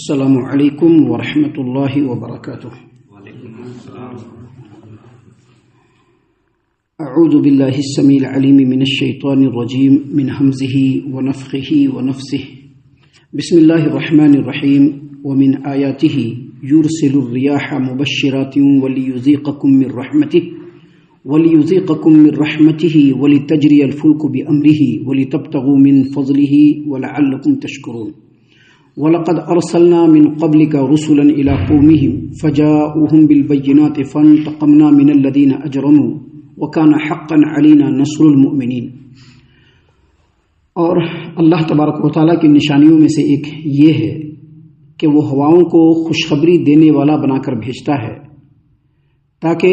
السلام علیکم ورحمۃ اللہ وبرکاتہ۔ اعوذ باللہ السمیع العلیم من الشیطان الرجیم من ہمزہ ونفخہ ونفثہ۔ بسم اللہ الرحمن الرحیم۔ ومن آیاتہ یرسل الریاح مبشرات ولیذیقکم من رحمتہ ولتجری الفلک بأمرہ ولتبتغوا من فضلہ ولعلکم تشکرون۔ وَلَقَدْ أَرْسَلْنَا مِنْ قَبْلِكَ رُسُلًا إِلَىٰ قَوْمِهِمْ فَجَاءُوهُمْ بِالْبَيِّنَاتِ فَانْتَقَمْنَا مِنَ الَّذِينَ أَجْرَمُوا وَكَانَ حَقًّا عَلَيْنَا نَصْرُ الْمُؤْمِنِينَ۔ اور اللہ تبارک و تعالیٰ کی نشانیوں میں سے ایک یہ ہے کہ وہ ہواؤں کو خوشخبری دینے والا بنا کر بھیجتا ہے تاکہ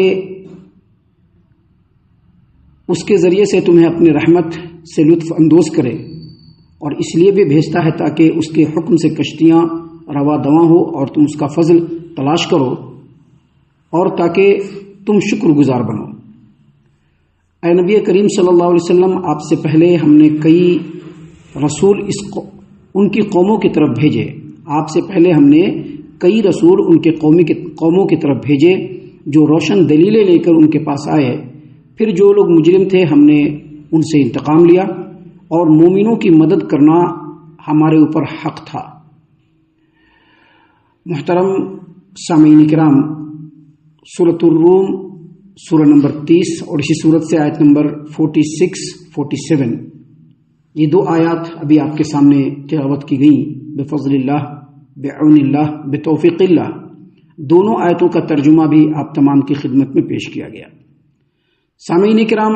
اس کے ذریعے سے تمہیں اپنی رحمت سے لطف اندوز کرے، اور اس لیے بھی بھیجتا ہے تاکہ اس کے حکم سے کشتیاں رواں دواں ہو اور تم اس کا فضل تلاش کرو، اور تاکہ تم شکر گزار بنو۔ اے نبی کریم صلی اللہ علیہ وسلم، آپ سے پہلے ہم نے کئی رسول ان کی قوموں کی طرف بھیجے۔ آپ سے پہلے ہم نے کئی رسول ان کے قوموں کی طرف بھیجے جو روشن دلیلیں لے کر ان کے پاس آئے۔ پھر جو لوگ مجرم تھے ہم نے ان سے انتقام لیا، اور مومنوں کی مدد کرنا ہمارے اوپر حق تھا۔ محترم سامعین کرام، سورۃ الروم سورہ نمبر 30 اور اسی سورت سے آیت نمبر 46-47، یہ دو آیات ابھی آپ کے سامنے تلاوت کی گئیں۔ بفضل اللہ، بعون اللہ، بتوفیق اللہ، دونوں آیتوں کا ترجمہ بھی آپ تمام کی خدمت میں پیش کیا گیا۔ سامعین کرام،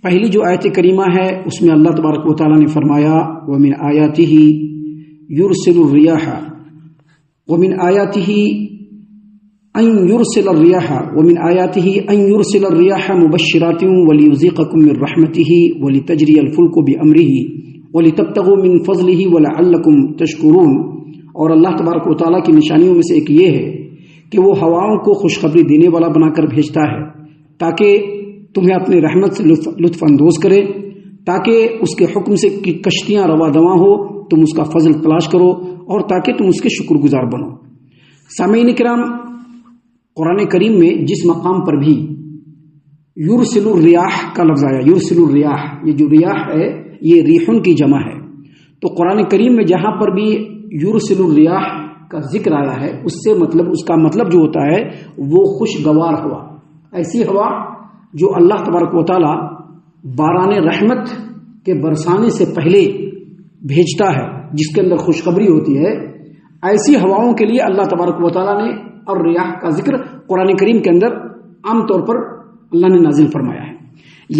پہلی جو آیت کریمہ ہے اس میں اللہ تبارک و تعالیٰ نے فرمایا وَمِنْ آیَاتِهِ يُرْسِلُ الرِّيَاحَ وَمِنْ آیَاتِهِ أَنْ يُرْسِلَ الرِّيَاحَ مُبَشِّرَاتٍ وَلِيُذِيقَكُم مِّن رَّحْمَتِهِ وَلِتَجْرِيَ الْفُلْكُ بِأَمْرِهِ وَلِتَبْتَغُوا مِن فَضْلِهِ وَلَعَلَّكُمْ تَشْكُرُونَ۔ اور اللہ تبارک و تعالیٰ کی نشانیوں میں سے ایک یہ ہے کہ وہ ہواؤں کو خوشخبری دینے والا بنا کر بھیجتا ہے تاکہ تمہیں اپنی رحمت سے لطف اندوز کرے، تاکہ اس کے حکم سے کشتیاں رواں دواں ہو، تم اس کا فضل تلاش کرو، اور تاکہ تم اس کے شکر گزار بنو۔ سامعین کرام، قرآن کریم میں جس مقام پر بھی یرسل الریاح کا لفظ آیا، یرسل الریاح، یہ جو ریاح ہے یہ ریحن کی جمع ہے، تو قرآن کریم میں جہاں پر بھی یرسل الریاح کا ذکر آیا ہے اس کا مطلب جو ہوتا ہے وہ خوشگوار ہوا، ایسی ہوا جو اللہ تبارک و تعالیٰ باران رحمت کے برسانے سے پہلے بھیجتا ہے، جس کے اندر خوشخبری ہوتی ہے۔ ایسی ہواؤں کے لیے اللہ تبارک و تعالیٰ نے الریاح کا ذکر قرآن کریم کے اندر عام طور پر اللہ نے نازل فرمایا ہے۔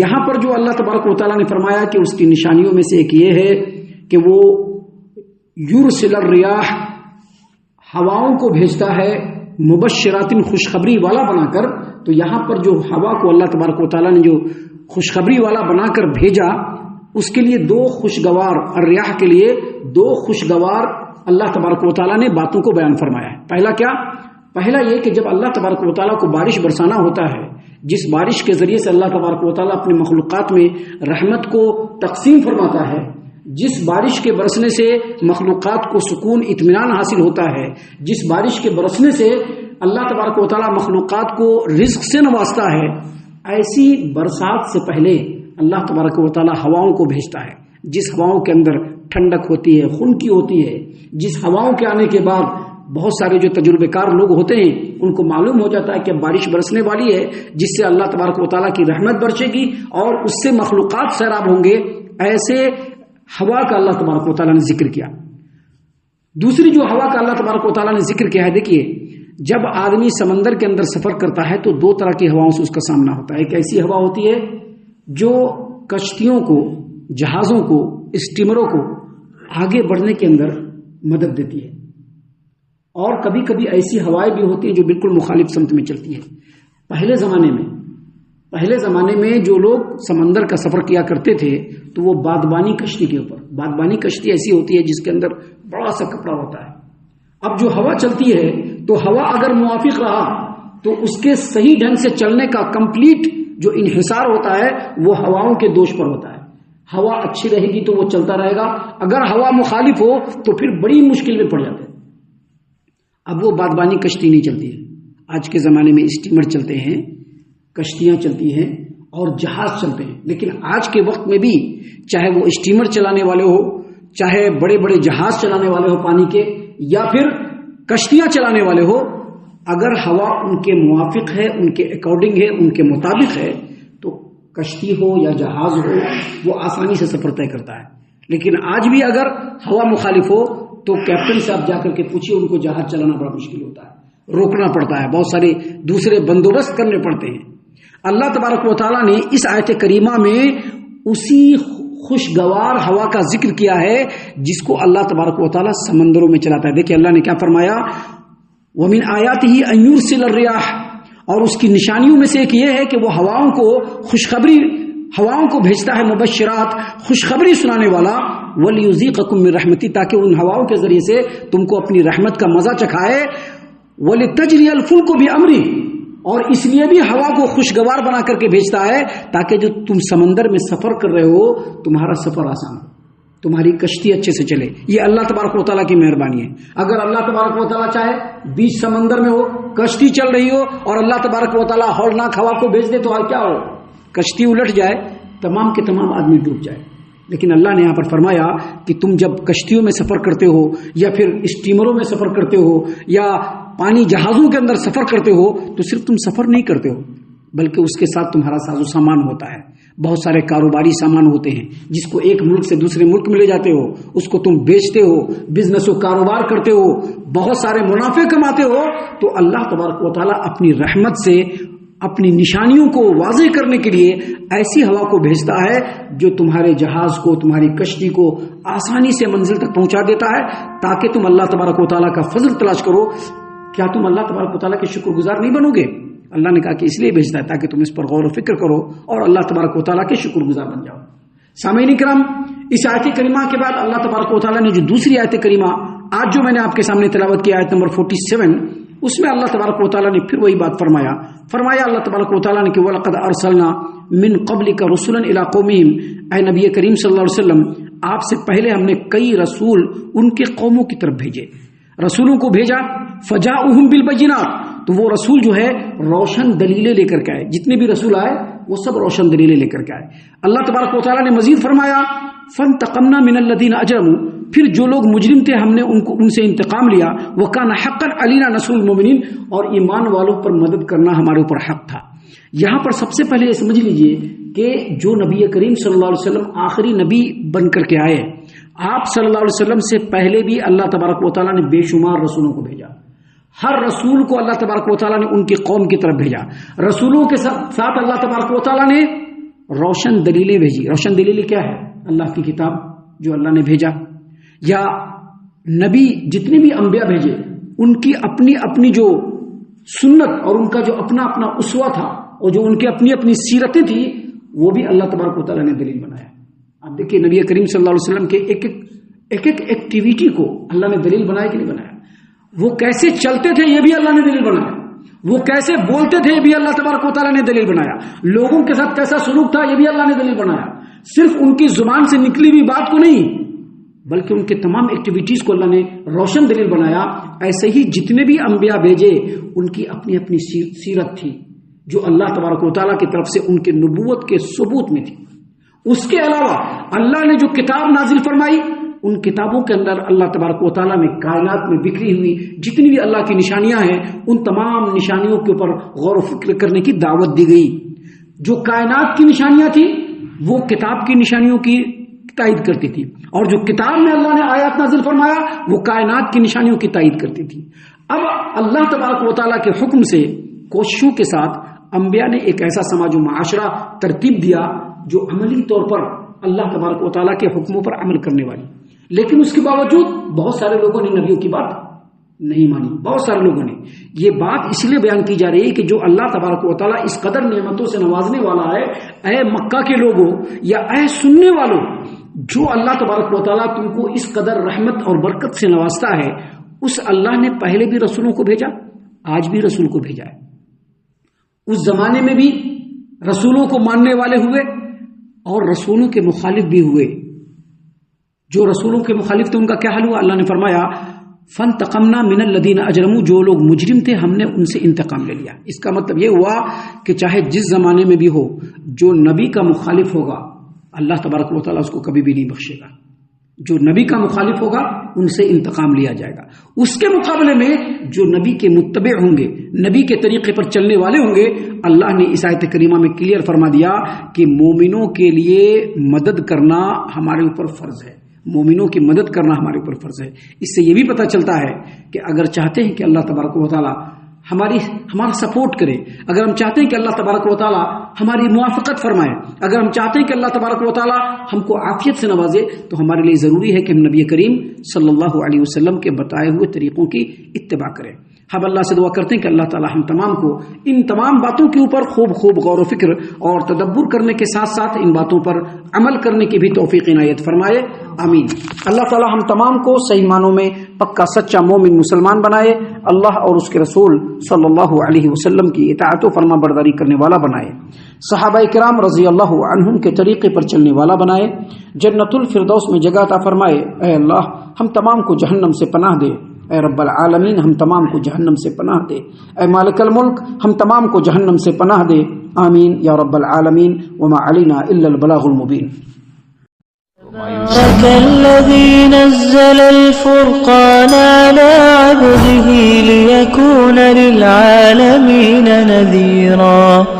یہاں پر جو اللہ تبارک و تعالیٰ نے فرمایا کہ اس کی نشانیوں میں سے ایک یہ ہے کہ وہ یرسل الریاح، ہواؤں کو بھیجتا ہے، مبشرات، خوشخبری والا بنا کر۔ تو یہاں پر جو ہوا کو اللہ تبارک و تعالیٰ نے جو خوشخبری والا بنا کر بھیجا، اس کے لیے دو خوشگوار، الریاح کے لیے دو خوشگوار اللہ تبارک و تعالیٰ نے باتوں کو بیان فرمایا ہے۔ پہلا کیا؟ پہلا یہ کہ جب اللہ تبارک و تعالیٰ کو بارش برسانا ہوتا ہے، جس بارش کے ذریعے سے اللہ تبارک و تعالیٰ اپنے مخلوقات میں رحمت کو تقسیم فرماتا ہے، جس بارش کے برسنے سے مخلوقات کو سکون اطمینان حاصل ہوتا ہے، جس بارش کے برسنے سے اللہ تبارک و تعالیٰ مخلوقات کو رزق سے نوازتا ہے، ایسی برسات سے پہلے اللہ تبارک و تعالیٰ ہواؤں کو بھیجتا ہے، جس ہواؤں کے اندر ٹھنڈک ہوتی ہے، خنکی ہوتی ہے، جس ہواؤں کے آنے کے بعد بہت سارے جو تجربے کار لوگ ہوتے ہیں ان کو معلوم ہو جاتا ہے کہ بارش برسنے والی ہے، جس سے اللہ تبارک و تعالیٰ کی رحمت برسے گی اور اس سے مخلوقات سیراب ہوں گے۔ ایسے ہوا کا اللہ تبارک و تعالیٰ نے ذکر کیا۔ دوسری جو ہوا کا اللہ تبارک و تعالیٰ نے ذکر کیا ہے، دیکھیے، جب آدمی سمندر کے اندر سفر کرتا ہے تو دو طرح کی ہواؤں سے اس کا سامنا ہوتا ہے۔ ایک ایسی ہوا ہوتی ہے جو کشتیوں کو، جہازوں کو، اسٹیمروں کو آگے بڑھنے کے اندر مدد دیتی ہے، اور کبھی کبھی ایسی ہوائیں بھی ہوتی ہیں جو بالکل مخالف سمت میں چلتی ہیں۔ پہلے زمانے میں جو لوگ سمندر کا سفر کیا کرتے تھے تو وہ بادبانی کشتی کے اوپر، بادبانی کشتی ایسی ہوتی ہے جس کے اندر بڑا سا کپڑا ہوتا ہے۔ اب جو ہوا چلتی ہے تو ہوا اگر موافق رہا تو اس کے صحیح ڈھنگ سے چلنے کا کمپلیٹ جو انحصار ہوتا ہے وہ ہواؤں کے دوش پر ہوتا ہے۔ ہوا اچھی رہے گی تو وہ چلتا رہے گا، اگر ہوا مخالف ہو تو پھر بڑی مشکل میں پڑ جاتے ہیں۔ اب وہ بادبانی کشتی نہیں چلتی ہے، آج کے زمانے میں اسٹیمر چلتے ہیں، کشتیاں چلتی ہیں اور جہاز چلتے ہیں، لیکن آج کے وقت میں بھی چاہے وہ اسٹیمر چلانے والے ہو، چاہے بڑے بڑے جہاز چلانے والے ہو پانی کے، یا پھر کشتیاں چلانے والے ہو، اگر ہوا ان کے موافق ہے، ان کے اکارڈنگ ہے، ان کے مطابق ہے، تو کشتی ہو یا جہاز ہو وہ آسانی سے سفر طے کرتا ہے۔ لیکن آج بھی اگر ہوا مخالف ہو تو کیپٹن سے آپ جا کر کے پوچھیے، ان کو جہاز چلانا بڑا مشکل ہوتا ہے، روکنا پڑتا ہے، بہت سارے دوسرے بندوبست کرنے پڑتے ہیں۔ اللہ تبارک و تعالیٰ نے اس آیت کریمہ میں اسی خوشگوار ہوا کا ذکر کیا ہے جس کو اللہ تبارک و تعالیٰ سمندروں میں چلاتا ہے۔ دیکھیے اللہ نے کیا فرمایا، وَمِنْ آيَاتِهِ أَن يُرْسِلَ الرِّيَاحَ، اور اس کی نشانیوں میں سے ایک یہ ہے کہ وہ ہواؤں کو خوشخبری، ہواؤں کو بھیجتا ہے مبشرات، خوشخبری سنانے والا، وَلِيُذِيقَكُم مِّن رَحْمَتِهِ، تاکہ ان ہواؤں کے ذریعے سے تم کو اپنی رحمت کا مزہ چکھائے، وَلِتَجْرِيَ الْفُلْكُ بِأَمْرِهِ، اور اس لیے بھی ہوا کو خوشگوار بنا کر کے بھیجتا ہے تاکہ جو تم سمندر میں سفر کر رہے ہو تمہارا سفر آسان ہو، تمہاری کشتی اچھے سے چلے۔ یہ اللہ تبارک و تعالیٰ کی مہربانی ہے۔ اگر اللہ تبارک و تعالیٰ چاہے بیچ سمندر میں ہو، کشتی چل رہی ہو، اور اللہ تبارک و تعالیٰ ہولناک ہوا کو بھیج دے تو کیا ہو، کشتی الٹ جائے، تمام کے تمام آدمی ڈوب جائے۔ لیکن اللہ نے یہاں پر فرمایا کہ تم جب کشتیوں میں سفر کرتے ہو، یا پھر اسٹیمروں میں سفر کرتے ہو، یا پانی جہازوں کے اندر سفر کرتے ہو، تو صرف تم سفر نہیں کرتے ہو بلکہ اس کے ساتھ تمہارا ساز و سامان ہوتا ہے، بہت سارے کاروباری سامان ہوتے ہیں جس کو ایک ملک سے دوسرے ملک میں لے جاتے ہو، اس کو تم بیچتے ہو، بزنس و کاروبار کرتے ہو، بہت سارے منافع کماتے ہو۔ تو اللہ تبارک و تعالیٰ اپنی رحمت سے اپنی نشانیوں کو واضح کرنے کے لیے ایسی ہوا کو بھیجتا ہے جو تمہارے جہاز کو، تمہاری کشتی کو آسانی سے منزل تک پہنچا دیتا ہے، تاکہ تم اللہ تبارک و تعالیٰ کا فضل تلاش کرو۔ کیا تم اللہ تبارک و تعالیٰ کے شکر گزار نہیں بنو گے؟ اللہ نے کہا کہ اس لیے بھیجتا ہے تاکہ تم اس پر غور و فکر کرو اور اللہ تبارک و تعالیٰ کے شکر گزار بن جاؤ۔ سامعین کرام، اس آیت کریمہ کے بعد اللہ تبارک و تعالیٰ نے جو دوسری آیت کریمہ آج جو میں نے آپ کے سامنے تلاوت کی، آیت نمبر 47، اس میں اللہ تبارک و تعالیٰ نے پھر وہی بات فرمایا اللہ تبارک و تعالیٰ نے کہ وَلَقَدْ أَرْسَلْنَا مِن قَبْلِكَ رُسُلًا إِلَىٰ قَوْمِهِمْ، اے نبی کریم صلی اللہ علیہ وسلم، آپ سے پہلے ہم نے کئی رسول ان کے قوموں کی طرف بھیجے، رسولوں کو بھیجا، فَجَاءُوهُم بِالْبَيِّنَاتِ، تو وہ رسول جو ہے روشن دلیلیں لے کر کے آئے، جتنے بھی رسول آئے وہ سب روشن دلیلیں لے کر کے آئے۔ اللہ تبارک و تعالیٰ نے مزید فرمایا فَانْتَقَمْنَا مِنَ الَّذِينَ أَجْرَمُوا، پھر جو لوگ مجرم تھے ہم نے ان سے انتقام لیا، وَكَانَ حَقًّا عَلَيْنَا نَصْرُ الْمُؤْمِنِينَ، اور ایمان والوں پر مدد کرنا ہمارے اوپر حق تھا۔ یہاں پر سب سے پہلے یہ سمجھ لیجئے کہ جو نبی کریم صلی اللہ علیہ وسلم آخری نبی بن کر کے آئے، آپ صلی اللہ علیہ وسلم سے پہلے بھی اللہ تبارک و تعالیٰ نے بے شمار رسولوں کو بھیجا، ہر رسول کو اللہ تبارک و تعالیٰ نے ان کی قوم کی طرف بھیجا، رسولوں کے ساتھ اللہ تبارک و تعالیٰ نے روشن دلیلیں بھیجی۔ روشن دلیلیں کیا ہے؟ اللہ کی کتاب جو اللہ نے بھیجا، یا نبی جتنے بھی انبیاء بھیجے ان کی اپنی اپنی جو سنت اور ان کا جو اپنا اپنا اسوہ تھا اور جو ان کی اپنی اپنی سیرتیں تھی وہ بھی اللہ تبارک و تعالیٰ نے دلیل بنایا۔ آپ دیکھیے نبی کریم صلی اللہ علیہ وسلم کے ایک ایکٹیویٹی کو اللہ نے دلیل بنایا کہ نہیں بنایا؟ وہ کیسے چلتے تھے یہ بھی اللہ نے دلیل بنایا، وہ کیسے بولتے تھے یہ بھی اللہ تبارک و تعالیٰ نے دلیل بنایا، لوگوں کے ساتھ کیسا سلوک تھا یہ بھی اللہ نے دلیل بنایا۔ صرف ان کی زبان سے نکلی ہوئی بات کو نہیں بلکہ ان کے تمام ایکٹیویٹیز کو اللہ نے روشن دلیل بنایا۔ ایسے ہی جتنے بھی انبیاء بھیجے ان کی اپنی اپنی سیرت تھی جو اللہ تبارک و تعالیٰ کی طرف سے ان کے نبوت کے ثبوت میں تھی۔ اس کے علاوہ اللہ نے جو کتاب نازل فرمائی ان کتابوں کے اندر اللہ تبارک و تعالیٰ نے کائنات میں بکھری ہوئی جتنی بھی اللہ کی نشانیاں ہیں ان تمام نشانیوں کے اوپر غور و فکر کرنے کی دعوت دی گئی۔ جو کائنات کی نشانیاں تھیں وہ کتاب کی نشانیوں کی تائید کرتی تھی، اور جو کتاب میں اللہ نے آیات نازل فرمایا وہ کائنات کی نشانیوں کی تائید کرتی تھی۔ اب اللہ تبارک و تعالیٰ کے حکم سے کوششوں کے ساتھ انبیاء نے ایک ایسا سماج و معاشرہ ترتیب دیا جو عملی طور پر اللہ تبارک و تعالیٰ کے حکموں پر عمل کرنے والی، لیکن اس کے باوجود بہت سارے لوگوں نے نبیوں کی بات نہیں مانی۔ بہت سارے لوگوں نے یہ بات اس لیے بیان کی جا رہی ہے کہ جو اللہ تبارک و تعالیٰ اس قدر نعمتوں سے نوازنے والا ہے، اے مکہ کے لوگوں یا اے سننے والوں، جو اللہ تبارک و تعالیٰ تم کو اس قدر رحمت اور برکت سے نوازتا ہے، اس اللہ نے پہلے بھی رسولوں کو بھیجا، آج بھی رسول کو بھیجا ہے۔ اس زمانے میں بھی رسولوں کو ماننے والے ہوئے اور رسولوں کے مخالف بھی ہوئے۔ جو رسولوں کے مخالف تھے ان کا کیا حال ہوا؟ اللہ نے فرمایا فانتقمنا من الذین اجرموا، جو لوگ مجرم تھے ہم نے ان سے انتقام لے لیا. اس کا مطلب یہ ہوا کہ چاہے جس زمانے میں بھی ہو، جو نبی کا مخالف ہوگا اللہ تبارک و تعالیٰ اس کو کبھی بھی نہیں بخشے گا. جو نبی کا مخالف ہوگا ان سے انتقام لیا جائے گا. اس کے مقابلے میں جو نبی کے متبع ہوں گے، نبی کے طریقے پر چلنے والے ہوں گے، اللہ نے اس آیت کریمہ میں کلیئر فرما دیا کہ مومنوں کے لیے مدد کرنا ہمارے اوپر فرض ہے. مومنوں کی مدد کرنا ہمارے اوپر فرض ہے. اس سے یہ بھی پتہ چلتا ہے کہ اگر چاہتے ہیں کہ اللہ تبارک و تعالیٰ ہمارا سپورٹ کرے، اگر ہم چاہتے ہیں کہ اللہ تبارک و تعالیٰ ہماری موافقت فرمائے، اگر ہم چاہتے ہیں کہ اللہ تبارک و تعالیٰ ہم کو عافیت سے نوازے، تو ہمارے لیے ضروری ہے کہ ہم نبی کریم صلی اللہ علیہ وسلم کے بتائے ہوئے طریقوں کی اتباع کریں. ہم اللہ سے دعا کرتے ہیں کہ اللہ تعالیٰ ہم تمام کو ان تمام باتوں کے اوپر خوب غور و فکر اور تدبر کرنے کے ساتھ ساتھ ان باتوں پر عمل کرنے کی بھی توفیق عنایت فرمائے. آمین. اللہ تعالیٰ ہم تمام کو صحیح معنوں میں پکا سچا مومن مسلمان بنائے، اللہ اور اس کے رسول صلی اللہ علیہ وسلم کی اطاعت و فرما برداری کرنے والا بنائے، صحابہ کرام رضی اللہ عنہم کے طریقے پر چلنے والا بنائے، جنت الفردوس میں جگہ عطا فرمائے. اے اللہ ہم تمام کو جہنم سے پناہ دے. اے رب العالمین ہم تمام کو جہنم سے پناہ دے. اے مالک الملک ہم تمام کو جہنم سے پناہ دے. آمین یا رب العالمین. وما علینا الا البلاغ المبین. تبارك الذي نزل الفرقان على عبده ليكون للعالمين نذيرا.